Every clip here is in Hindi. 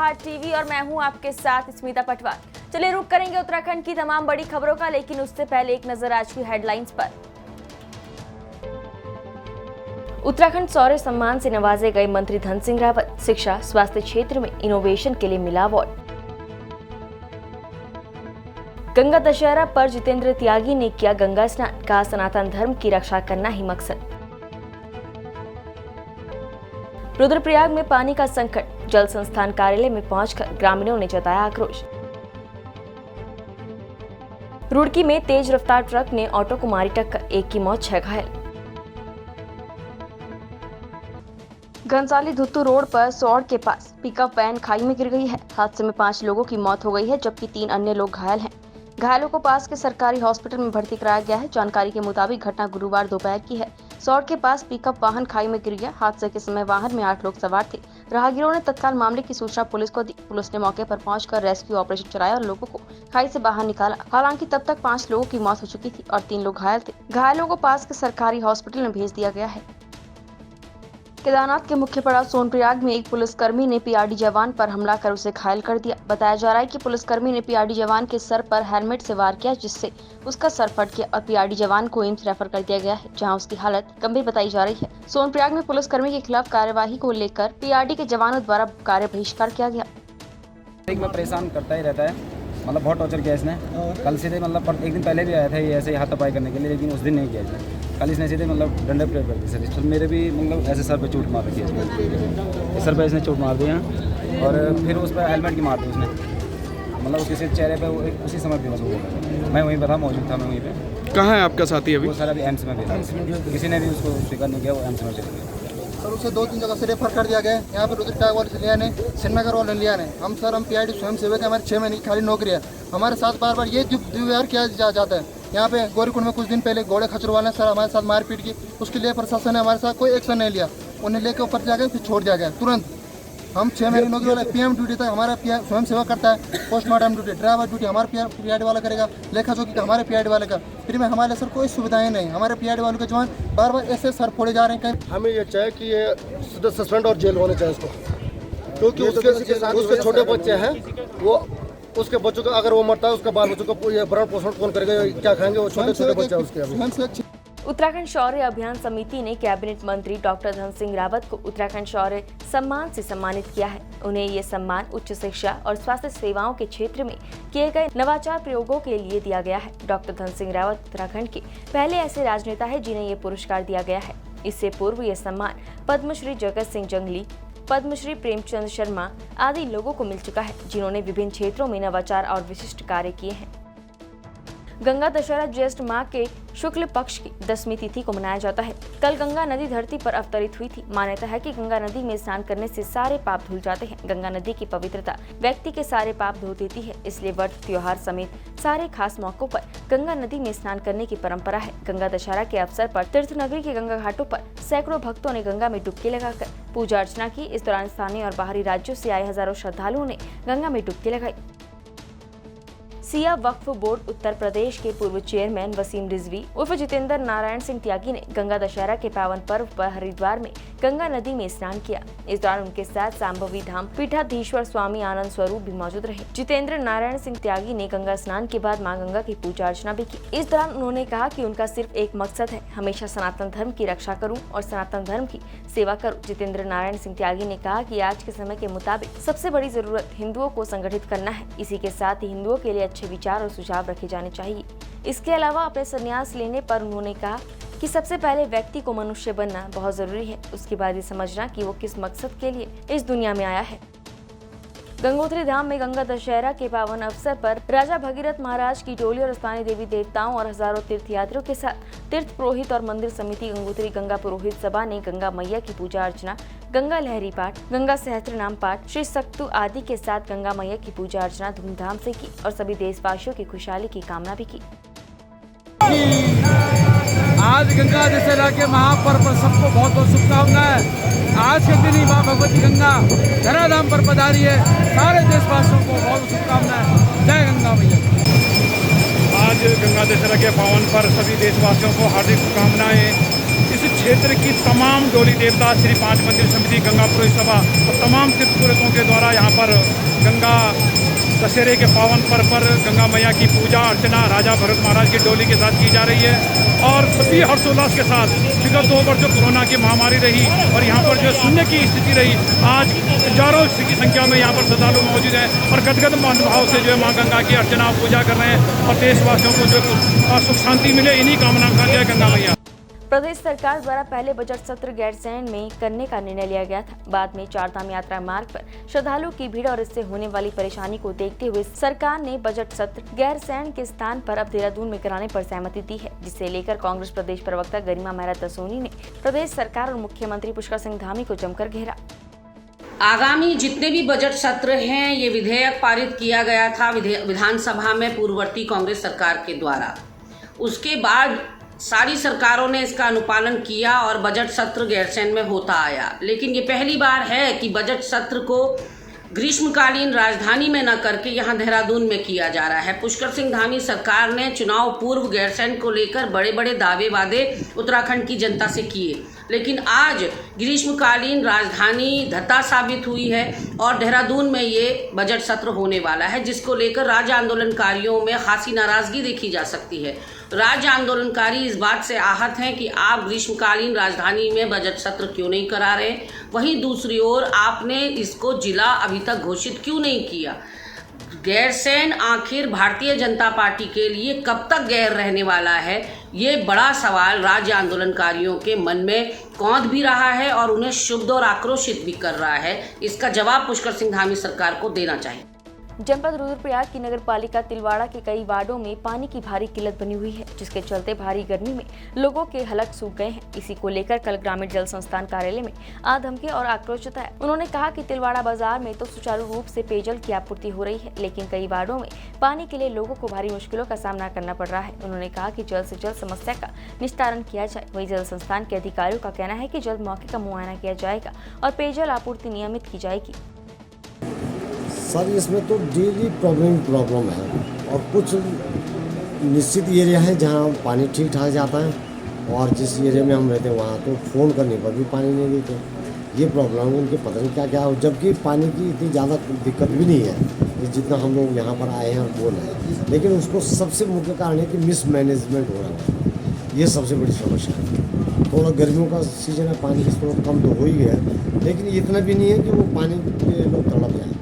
प्रहार टीवी और मैं हूं आपके साथ स्मिता पटवार। चलिए रुक करेंगे उत्तराखंड की तमाम बड़ी खबरों का, लेकिन उससे पहले एक नजर आज की हेडलाइंस पर। उत्तराखंड शौर्य सम्मान से नवाजे गए मंत्री धन सिंह रावत। शिक्षा स्वास्थ्य क्षेत्र में इनोवेशन के लिए मिला अवार्ड। गंगा दशहरा पर जितेंद्र त्यागी ने किया गंगा स्नान, कहा सनातन धर्म की रक्षा करना ही मकसद। रुद्रप्रयाग में पानी का संकट, जल संस्थान कार्यालय में पहुंचकर ग्रामीणों ने जताया आक्रोश। रुड़की में तेज रफ्तार ट्रक ने ऑटो को मारी टक्कर, एक की मौत 6 घायल। घनसाली धुत्तू रोड पर सौड़ के पास पिकअप वैन खाई में गिर गई है। हादसे में 5 लोगों की मौत हो गई है, जबकि 3 अन्य लोग घायल हैं। घायलों को पास के सरकारी हॉस्पिटल में भर्ती कराया गया है। जानकारी के मुताबिक घटना गुरुवार दोपहर की है। सौड़ के पास पिकअप वाहन खाई में गिर गया। हादसे के समय वाहन में 8 लोग सवार थे। राहगीरों ने तत्काल मामले की सूचना पुलिस को दी। पुलिस ने मौके पर पहुंचकर रेस्क्यू ऑपरेशन चलाया और लोगों को खाई से बाहर निकाला। हालांकि तब तक 5 लोगों की मौत हो चुकी थी और 3 लोग घायल थे। घायलों को पास के सरकारी हॉस्पिटल में भेज दिया गया है। केदारनाथ के मुख्य पड़ाव सोनप्रयाग में एक पुलिसकर्मी ने पीआरडी जवान पर हमला कर उसे घायल कर दिया। बताया जा रहा है कि पुलिसकर्मी ने पीआरडी जवान के सर पर हेलमेट से वार किया, जिससे उसका सर फट गया और पीआरडी जवान को एम्स रेफर कर दिया गया है, जहां उसकी हालत गंभीर बताई जा रही है। सोनप्रयाग में पुलिसकर्मी के खिलाफ कार्यवाही को लेकर पीआरडी के जवानों द्वारा कार्य बहिष्कार किया गया। में परेशान करता ही रहता है, मतलब बहुत टॉर्चर किया इसने। कल सीधे मतलब एक दिन पहले भी आया था ये ऐसे ही हाथापाई करने के लिए, लेकिन उस दिन नहीं किया इसने। कल इसने सीधे मतलब डंडे प्रयोग कर दिए सर। मेरे भी मतलब ऐसे सर पे चोट मार रखी है इसने, सर पे इसने चोट मार दिया और फिर उस पर हेलमेट की मार दी उसने। मतलब उसके चेहरे पे उसी समय बेहोश हो गया। मैं वहीं पर था, मौजूद था मैं वहीं पे। कहाँ है आपका साथी अभी? वो सर अभी एम्स में भी, किसी ने भी उसको स्वीकार नहीं किया, वो एम्स में चले गए। सर उसे 2-3 जगह से रेफर कर दिया गया। यहाँ पे रुद्रप्रयाग वाले से लिया ने, श्रीनगर वाले लिया ने। हम पीआईडी स्वयं सेवक है, हमारे 6 महीने की खाली नौकरी है। हमारे साथ बार बार ये दुर्व्यवहार किया जाता है। यहाँ पे गौरीकुंड में कुछ दिन पहले घोड़े खचरवाने सर हमारे साथ मारपीट की, उसके लिए प्रशासन ने हमारे साथ कोई एक्शन नहीं लिया। उन्हें लेकर ऊपर जा गए, फिर छोड़ दिया गया तुरंत। हम 6 महीने नौकरी वाले पीएम ड्यूटी तक हमारा स्वयं सेवा करता है। पोस्टमार्टम ड्यूटी, ड्राइवर ड्यूटी हमारे पीआईडी वाला करेगा, लेखा जोखी हमारे पीआईडी वाले का। फिर में हमारे सर कोई सुविधाएं नहीं। हमारे पीआईडी वालों के जवान बार बार ऐसे सर फोड़े जा रहे हैं। हमें ये चाहिए कि ये सस्पेंड और जेल होने चाहिए इसको, क्योंकि उसके छोटे बच्चे हैं, वो उसके बच्चों को अगर वो मरता है उसके बाल बच्चों को ये भरण पोषण कौन करेगा, क्या खाएंगे वो छोटे बच्चे उसके। उत्तराखंड शौर्य अभियान समिति ने कैबिनेट मंत्री डॉक्टर धन सिंह रावत को उत्तराखंड शौर्य सम्मान से सम्मानित किया है। उन्हें ये सम्मान उच्च शिक्षा और स्वास्थ्य सेवाओं के क्षेत्र में किए गए नवाचार प्रयोगों के लिए दिया गया है। डॉक्टर धन सिंह रावत उत्तराखंड के पहले ऐसे राजनेता है जिन्हें ये पुरस्कार दिया गया है। इससे पूर्व ये सम्मान पद्मश्री जगत सिंह जंगली, पद्मश्री प्रेमचंद शर्मा आदि लोगों को मिल चुका है, जिन्होंने विभिन्न क्षेत्रों में नवाचार और विशिष्ट कार्य किए हैं। गंगा दशहरा ज्येष्ठ माह के शुक्ल पक्ष की 10वीं तिथि को मनाया जाता है। कल गंगा नदी धरती पर अवतरित हुई थी। मान्यता है कि गंगा नदी में स्नान करने से सारे पाप धुल जाते हैं। गंगा नदी की पवित्रता व्यक्ति के सारे पाप धो देती है, इसलिए व्रत, त्योहार समेत सारे खास मौकों पर गंगा नदी में स्नान करने की परंपरा है। गंगा दशहरा के अवसर पर तीर्थ नगरी के गंगा घाटों पर सैकड़ों भक्तों ने गंगा में डुबकी लगाकर पूजा अर्चना की। इस दौरान स्थानीय और बाहरी राज्यों से आए हजारों श्रद्धालुओं ने गंगा में डुबकी लगाई। सिया वक्फ बोर्ड उत्तर प्रदेश के पूर्व चेयरमैन वसीम रिजवी उर्फ जितेंद्र नारायण सिंह त्यागी ने गंगा दशहरा के पावन पर्व पर हरिद्वार में गंगा नदी में स्नान किया। इस दौरान उनके साथ सांभवी धाम पीठाधीश्वर स्वामी आनंद स्वरूप भी मौजूद रहे। जितेंद्र नारायण सिंह त्यागी ने गंगा स्नान के बाद मां गंगा की पूजा अर्चना भी की। इस दौरान उन्होंने कहा कि उनका सिर्फ एक मकसद है, हमेशा सनातन धर्म की रक्षा करूं और सनातन धर्म की सेवा करूं। जितेंद्र नारायण सिंह त्यागी ने कहा कि आज के समय के मुताबिक सबसे बड़ी जरूरत हिंदुओं को संगठित करना है। इसी के साथ ही हिंदुओं के लिए अच्छे विचार और सुझाव रखे जाने चाहिए। इसके अलावा अपने संन्यास लेने पर उन्होंने कहा कि सबसे पहले व्यक्ति को मनुष्य बनना बहुत जरूरी है, उसके बाद ये समझना कि वो किस मकसद के लिए इस दुनिया में आया है। गंगोत्री धाम में गंगा दशहरा के पावन अवसर पर राजा भगीरथ महाराज की टोली और स्थानीय देवी देवताओं और हजारों तीर्थयात्रियों के साथ तीर्थ पुरोहित और मंदिर समिति गंगोत्री गंगा पुरोहित सभा ने गंगा मैया की पूजा अर्चना, गंगा लहरी पाठ, गंगा सहस्त्र नाम पाठ, श्री सक्तु आदि के साथ गंगा मैया की पूजा अर्चना धूमधाम से की और सभी देशवासियों की खुशहाली की कामना भी की। आज गंगा दशहरा के महापर्व पर सबको बहुत बहुत शुभकामनाएं। आज के दिन ही माँ भगवती गंगा धराधाम पर पधारी है। सारे देशवासियों को बहुत शुभकामनाएं। जय गंगा मैया। आज गंगा दशहरा के पावन पर सभी देशवासियों को हार्दिक शुभकामनाएं। इस क्षेत्र की तमाम डोली देवता श्री 5 मंदिर समिति गंगा पुरोहित सभा और तमाम तीर्थ पुरोहितों के द्वारा यहाँ पर गंगा दशहरे के पावन पर्व पर गंगा मैया की पूजा अर्चना राजा भरत महाराज की डोली के साथ की जा रही है और सभी हर्षोल्लास के साथ विगत 2 वर्ष जो कोरोना की महामारी रही और यहाँ पर जो शून्य की स्थिति रही, आज हजारों की संख्या में यहाँ पर श्रद्धालु मौजूद हैं और गदगद मनोभाव से जो है माँ गंगा की अर्चना पूजा कर रहे हैं और देशवासियों को जो सुख शांति मिले, इन्हीं कामना का जय गंगा मैया। प्रदेश सरकार द्वारा पहले बजट सत्र गैरसैंण में करने का निर्णय लिया गया था। बाद में चारधाम यात्रा मार्ग पर श्रद्धालुओं की भीड़ और इससे होने वाली परेशानी को देखते हुए सरकार ने बजट सत्र गैरसैंण के स्थान पर अब देहरादून में कराने पर सहमति दी है, जिसे लेकर कांग्रेस प्रदेश प्रवक्ता गरिमा मेहरा दसोनी ने प्रदेश सरकार और मुख्यमंत्री पुष्कर सिंह धामी को जमकर घेरा। आगामी जितने भी बजट सत्र हैं, ये विधेयक पारित किया गया था विधानसभा में पूर्ववर्ती कांग्रेस सरकार के द्वारा। उसके बाद सारी सरकारों ने इसका अनुपालन किया और बजट सत्र गैरसैंण में होता आया, लेकिन ये पहली बार है कि बजट सत्र को ग्रीष्मकालीन राजधानी में न करके यहाँ देहरादून में किया जा रहा है। पुष्कर सिंह धामी सरकार ने चुनाव पूर्व गैरसैंण को लेकर बड़े बड़े दावे वादे उत्तराखंड की जनता से किए, लेकिन आज ग्रीष्मकालीन राजधानी धता साबित हुई है और देहरादून में ये बजट सत्र होने वाला है, जिसको लेकर राज्य आंदोलनकारियों में खासी नाराजगी देखी जा सकती है। राज्य आंदोलनकारी इस बात से आहत हैं कि आप ग्रीष्मकालीन राजधानी में बजट सत्र क्यों नहीं करा रहे, वहीं दूसरी ओर आपने इसको जिला अभी तक घोषित क्यों नहीं किया। गैरसैंण आखिर भारतीय जनता पार्टी के लिए कब तक गैर रहने वाला है, ये बड़ा सवाल राज्य आंदोलनकारियों के मन में कौंध भी रहा है और उन्हें क्षुब्ध और आक्रोशित भी कर रहा है। इसका जवाब पुष्कर सिंह धामी सरकार को देना चाहिए। जनपद रुद्रप्रयाग की नगर पालिका तिलवाड़ा के कई वार्डों में पानी की भारी किल्लत बनी हुई है, जिसके चलते भारी गर्मी में लोगों के हलक सूख गए हैं। इसी को लेकर कल ग्रामीण जल संस्थान कार्यालय में आधमकी और आक्रोश जताया। उन्होंने कहा कि तिलवाड़ा बाजार में तो सुचारू रूप से पेयजल की आपूर्ति हो रही है, लेकिन कई वार्डों में पानी के लिए लोगों को भारी मुश्किलों का सामना करना पड़ रहा है। उन्होंने कहा कि जल्द से जल्द समस्या का निस्तारण किया जाए। वहीं जल संस्थान के अधिकारियों का कहना है कि जल्द मौके का मुआयना किया जाएगा और पेयजल आपूर्ति नियमित की जाएगी। सर, इसमें तो डेली प्रॉब्लम है और कुछ निश्चित एरिया है जहाँ पानी ठीक ठाक जाता है और जिस एरिया में हम रहते हैं वहाँ तो फ़ोन करने पर भी पानी नहीं देते। ये प्रॉब्लम है उनके, पता नहीं क्या क्या हो, जबकि पानी की इतनी ज़्यादा दिक्कत भी नहीं है जितना हम लोग यहाँ पर आए हैं और बोल रहे हैं, लेकिन उसको सबसे मुख्य कारण है कि मिसमैनेजमेंट हो रहा है। ये सबसे बड़ी समस्या है। थोड़ा गर्मियों का सीजन है, पानी की स्रोत कम तो हो ही गया, लेकिन इतना भी नहीं है कि वो पानी के लोग तड़प जाए।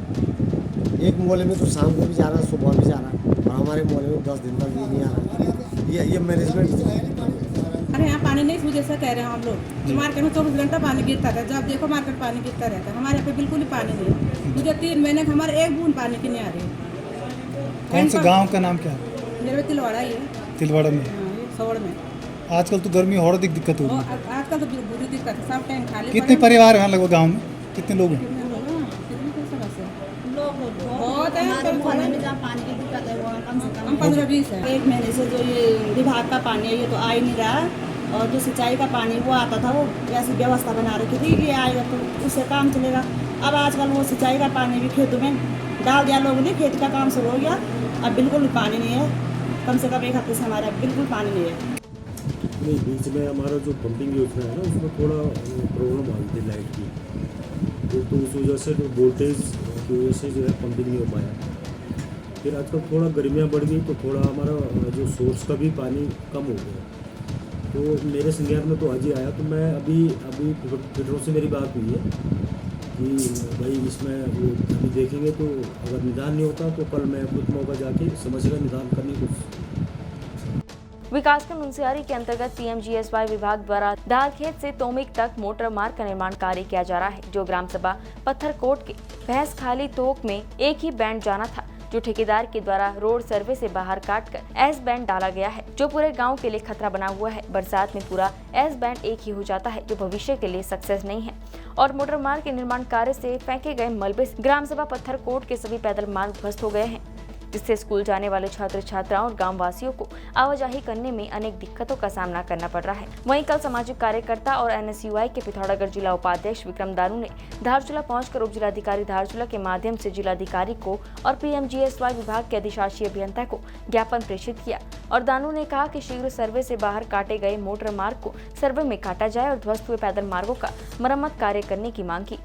एक मोहल्ले में तो शाम को भी जा रहा है, सुबह भी जा रहा है, और हमारे मोहल्ले में 10 दिन तक भी नहीं आ रहा। ये मैनेजमेंट। अरे यहाँ पानी नहीं, जैसा कह रहे हैं हम लोग कि मार्केट में 24 घंटा पानी गिरता था, जब देखो मार्केट पानी गिरता रहता है। हमारे यहाँ पे बिल्कुल ही पानी नहीं। मुझे 3 महीने हमारे एक बूंद पानी की नहीं आ रही। कौन से गांव का नाम क्या है? मेरे में तिलवाड़ा ही है। तिलवाड़ा में? सवड़ में। आजकल तो गर्मी और अधिक दिक्कत हो रही है। आजकल तो बुरी दिक्कत है, सब टाइम खाली। कितने परिवार हैं लगभग गाँव में? कितने लोग हैं? बहुत है, में जहाँ पानी की दिक्कत है वो कम से कम 15-20 है। 1 महीने से जो ये विभाग का पानी है ये तो आ ही नहीं रहा, और जो सिंचाई का पानी वो आता था वो वैसी व्यवस्था बना रखी थी कि आएगा तो उससे काम चलेगा। अब आजकल वो सिंचाई का पानी भी खेतों में डाल दिया लोगों ने, खेत का काम शुरू हो गया, अब बिल्कुल पानी नहीं है। कम से कम 1 हफ्ते से हमारा बिल्कुल पानी नहीं है। नहीं, बीच में हमारा जो पंपिंग योजना है ना उसमें थोड़ा प्रॉब्लम आई थी लाइट की, तो उस वजह से जो वोल्टेज की वजह से जो है पंपिंग नहीं हो पाया। फिर आजकल थोड़ा गर्मियाँ बढ़ गई तो थोड़ा हमारा जो सोर्स का भी पानी कम हो गया। तो मेरे संज्ञान में तो आज ही आया, तो मैं अभी फिटरों से मेरी बात हुई है कि भाई इसमें वो अभी देखेंगे, तो अगर निदान नहीं होता तो कल मैं खुद मौका जाके समस्या का निदान करने की कोशिश। विकासखंड मुंसियारी के अंतर्गत PMGSY विभाग द्वारा दालखेत से तोमिक तक मोटर मार्ग का निर्माण कार्य किया जा रहा है, जो ग्राम सभा पत्थरकोट के भैंस खाली तोक में एक ही बैंड जाना था, जो ठेकेदार के द्वारा रोड सर्वे से बाहर काटकर एस बैंड डाला गया है, जो पूरे गांव के लिए खतरा बना हुआ है। बरसात में पूरा एस बैंड एक ही हो जाता है, जो भविष्य के लिए सक्सेस नहीं है। और मोटर मार्ग के निर्माण कार्य से फेंके गए मलबे से ग्राम सभा पत्थरकोट के सभी पैदल मार्ग ध्वस्त हो गए हैं। जिससे स्कूल जाने वाले छात्र छात्राओं और गाँव वासियों को आवाजाही करने में अनेक दिक्कतों का सामना करना पड़ रहा है। वहीं कल सामाजिक कार्यकर्ता और NSUI के पिथौरागढ़ जिला उपाध्यक्ष विक्रम दानू ने धारचूला पहुंचकर उप जिलाधिकारी धारचूला के माध्यम से जिलाधिकारी को और PMGSY विभाग के अधिशासी अभियंता को ज्ञापन प्रेषित किया और दानू ने कहा कि शीघ्र सर्वे से बाहर काटे गए मोटर मार्ग को सर्वे में काटा जाए और ध्वस्त हुए पैदल मार्गों का मरम्मत कार्य करने की मांग की।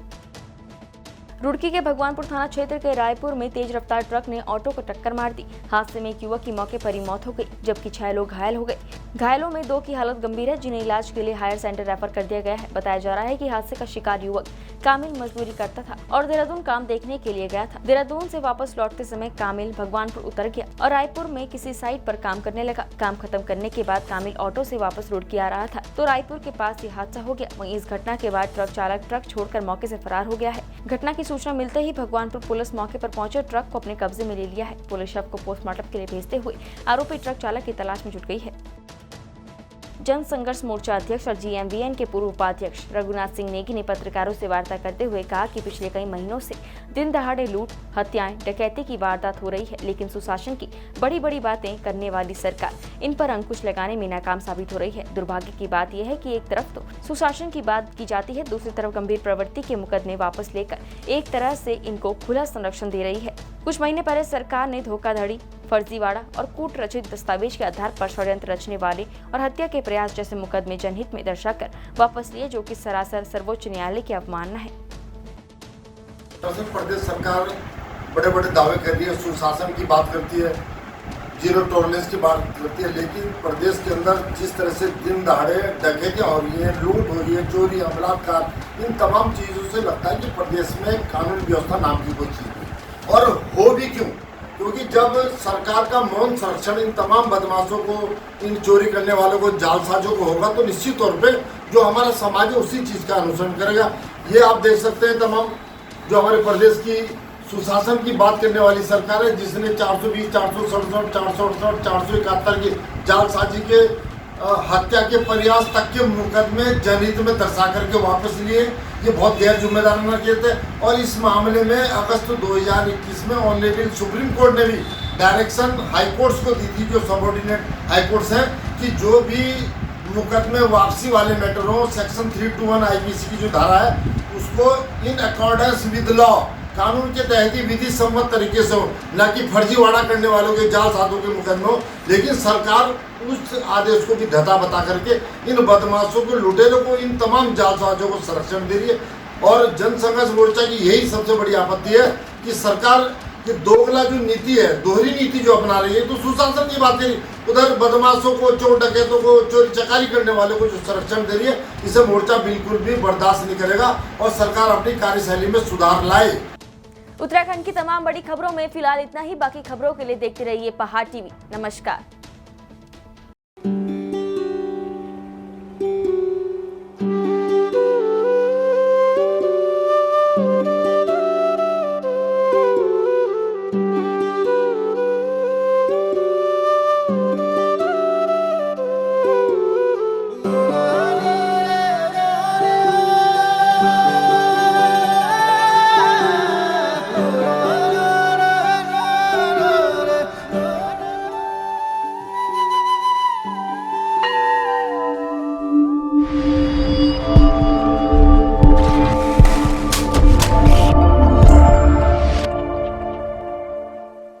रुड़की के भगवानपुर थाना क्षेत्र के रायपुर में तेज रफ्तार ट्रक ने ऑटो को टक्कर मार दी। हादसे में एक युवक की मौके पर ही मौत हो गई, जबकि 6 लोग घायल हो गए। घायलों में 2 की हालत गंभीर है, जिन्हें इलाज के लिए हायर सेंटर रेफर कर दिया गया है। बताया जा रहा है कि हादसे का शिकार युवक कामिल मजदूरी करता था और देहरादून काम देखने के लिए गया था। देहरादून से वापस लौटते समय कामिल भगवानपुर उतर गया और रायपुर में किसी साइट पर काम करने लगा। काम खत्म करने के बाद कामिल ऑटो से वापस रुड़की आ रहा था तो रायपुर के पास ये हादसा हो गया। वहीं इस घटना के बाद ट्रक चालक ट्रक छोड़कर मौके से फरार हो गया है। घटना की सूचना मिलते ही भगवानपुर पुलिस मौके पर पहुंचे ट्रक को अपने कब्जे में ले लिया है। पुलिस शव को पोस्टमार्टम के लिए भेजते हुए आरोपी ट्रक चालक की तलाश में जुट गई है। जन संघर्ष मोर्चा अध्यक्ष और GMVN के पूर्व उपाध्यक्ष रघुनाथ सिंह नेगी ने पत्रकारों से वार्ता करते हुए कहा कि पिछले कई महीनों से दिन दहाड़े लूट, हत्याएं, डकैती की वारदात हो रही है, लेकिन सुशासन की बड़ी बड़ी बातें करने वाली सरकार इन पर अंकुश लगाने में नाकाम साबित हो रही है। दुर्भाग्य की बात यह है कि एक तरफ तो सुशासन की बात की जाती है, दूसरी तरफ गंभीर प्रवृत्ति के मुकदमे वापस लेकर एक तरह से इनको खुला संरक्षण दे रही है। कुछ महीने पहले सरकार ने धोखाधड़ी, फर्जीवाड़ा और कूट रचित दस्तावेज के आधार पर षड्यंत्र रचने वाले और हत्या के प्रयास जैसे मुकदमे जनहित में दर्शाकर वापस लिए, जो कि सरासर सर्वोच्च न्यायालय की अवमानना है। प्रदेश सरकार बड़े बड़े दावे कर रही है, सुशासन की बात करती है, जीरो टॉलरेंस की बात करती है, लेकिन प्रदेश के अंदर जिस तरह से दिन दहाड़े डकैतियां हो रही है, लूट हो रही है, चोरी, बलात्कार, इन तमाम चीज़ों से लगता है कि प्रदेश में कानून व्यवस्था नाम की कोई चीज़ नहीं। और हो भी क्यों? क्योंकि जब सरकार का मौन संरक्षण इन तमाम बदमाशों को, इन चोरी करने वालों को, जालसाजों को होगा तो निश्चित तौर पे जो हमारा समाज है उसी चीज़ का अनुसरण करेगा। ये आप देख सकते हैं तमाम जो हमारे प्रदेश की सुशासन की बात करने वाली सरकार है, जिसने 420, 467, 468, 471 की जालसाजी के हत्या के प्रयास तक के मुकदमे जनहित में दर्शा करके वापस लिए। ये बहुत गैर जिम्मेदाराना किए थे और इस मामले में अगस्त 2021 में ऑनरेबल सुप्रीम कोर्ट ने भी डायरेक्शन हाई कोर्ट्स को दी थी, जो सबऑर्डिनेट हाई कोर्ट्स हैं, कि जो भी मुकदमे वापसी वाले मैटर हो, सेक्शन 321 IPC की जो धारा है उसको इन अकॉर्डेंस विद लॉ, कानून के तहत ही विधि सम्मत तरीके से हो, न कि फर्जीवाड़ा करने वालों के, जालसाजों के मुकदमे हो। लेकिन सरकार उस आदेश को भी धता बता करके इन बदमाशों को, लुटेरों को, इन तमाम जालसाजों को संरक्षण दे रही है। और जनसंघर्ष मोर्चा की यही सबसे बड़ी आपत्ति है कि सरकार की दोगला जो नीति है, दोहरी नीति जो अपना रही है, तो सुशासन की बात करी, उधर बदमाशों को, चोर डकैतों को, चोरी चकारी करने वालों को जो संरक्षण दे रही है, इसे मोर्चा बिल्कुल भी बर्दाश्त नहीं करेगा और सरकार अपनी कार्यशैली में सुधार लाए। उत्तराखंड की तमाम बड़ी खबरों में फिलहाल इतना ही। बाकी खबरों के लिए देखते रहिए पहाड़ TV। नमस्कार।